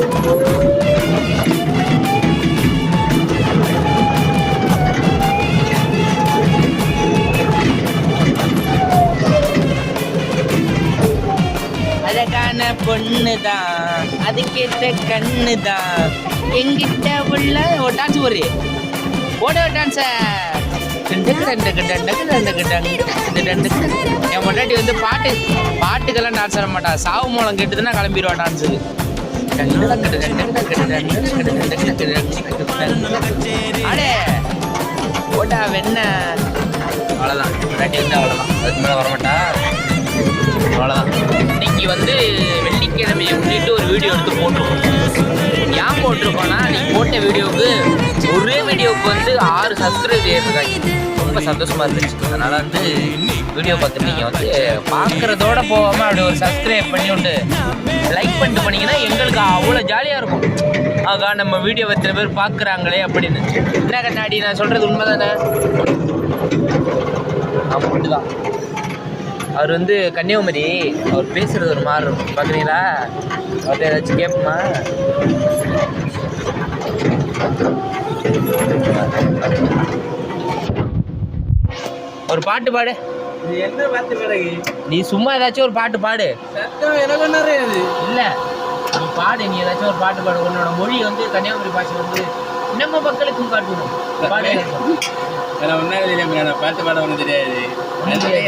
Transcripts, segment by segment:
அழகான பொண்ணுதான், அதுக்கேற்ற கண்ணுதான் எங்கிட்ட உள்ள ஒரு டான்ஸ் ஒரு ஓட டான்ஸ என் பொண்டாட்டி வந்து பாட்டுக்கெல்லாம் டான்ஸ் ஆட மாட்டா. சாவு மூலம் கேட்டுதுன்னா கிளம்பிடுவா டான்ஸுக்கு. அடே ஓட்டா வெண்ண அவ்வளோதான். பொண்டாட்டி வந்து அவ்வளோதான், அதுக்கு மேலே வரமாட்டா. அவ்வளோதான். இன்னைக்கு வந்து வெள்ளிக்கிழமையை முன்னிட்டு ஒரு வீடியோ எடுத்து போட்டிருக்கோம். ஏன் போட்டிருக்கோன்னா நீங்கள் போட்ட வீடியோவுக்கு ஒரே வீடியோவுக்கு வந்து 6 சப்ஸ்கிரைப் ஏறிருக்காங்க. ரொம்ப சந்தோஷமாக இருந்துச்சு. அதனால் வந்து வீடியோ பார்த்து நீங்கள் வந்து பார்க்குறதோட போகாமல் அப்படி ஒரு சப்ஸ்கிரைப் பண்ணி விட்டு லைக் பண்ணிட்டு பண்ணிங்கன்னா எங்களுக்கு அவ்வளோ ஜாலியாக இருக்கும். ஆகா நம்ம வீடியோ எத்தனை பேர் பார்க்குறாங்களே அப்படின்னு. என்ன கண்ணாடி நான் சொல்கிறது உண்மை தானே? அப்படி தான். அவர் வந்து கன்னியாகுமரி, அவர் பேசுகிறது ஒரு மாதிரி இருக்கும். பார்க்குறீங்களா? அவர்கிட்ட ஏதாச்சும் கேட்போமா? ஒரு பாட்டு பாடு. என்ன பாட்டு பாடு? நீ சும்மா ஏதாச்சும் ஒரு பாட்டு பாடு. இல்லை நீ பாடு. நீ ஏதாச்சும் ஒரு பாட்டு பாடு. உன்னோட மொழி வந்து கன்னியாகுமரி பாஷை வந்து நம்ம மக்களுக்கும் காட்டணும். பாடு. பாட்டு பாட ஒன்றும் தெரியாது.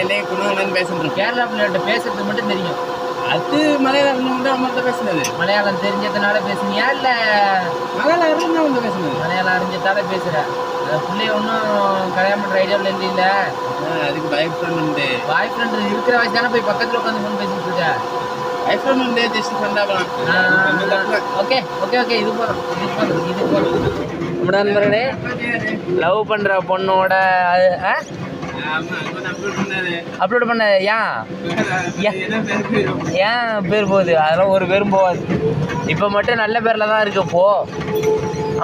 என்னைய குணம் பேசுறேன். கேரளா பிள்ளைகிட்ட பேசுறது மட்டும் தெரியும். அது மலையாளம் நம்மள்கிட்ட பேசுனது. மலையாளம் தெரிஞ்சதுனால பேசுனியா இல்லை மலையாளம் வந்து பேசுனது? மலையாளம் அறிஞ்சதால பேசுகிறேன். பிள்ளைய ஒன்றும் கல்யாணம் பண்ணுற ஐடியாவில் இல்லை. அதுக்கு பாய் ஃப்ரெண்ட் உண்டு. பாய் ஃப்ரெண்ட் இருக்கிற வயசு தானே போய் பக்கத்தில் உட்காந்து ஃபோன் பேசிட்டு இருக்க. பாய் ஃப்ரெண்ட் உண்டு, ஜஸ்ட் ஃப்ரெண்டாக போகலாம். ஓகே ஓகே ஓகே இது போதும். நம்ம நண்பர்களே, லவ் பண்ணுற பொண்ணோட அப்லோட் பண்ண ஏன் பேர் போகுது? அதெல்லாம் ஒரு பேரும் போகாது. இப்போ மட்டும் நல்ல பேரில் தான் இருக்கு. போ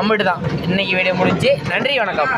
அம்பிட்டு தான். இன்னைக்கு வீடியோ முடிஞ்சு. நன்றி, வணக்கம்.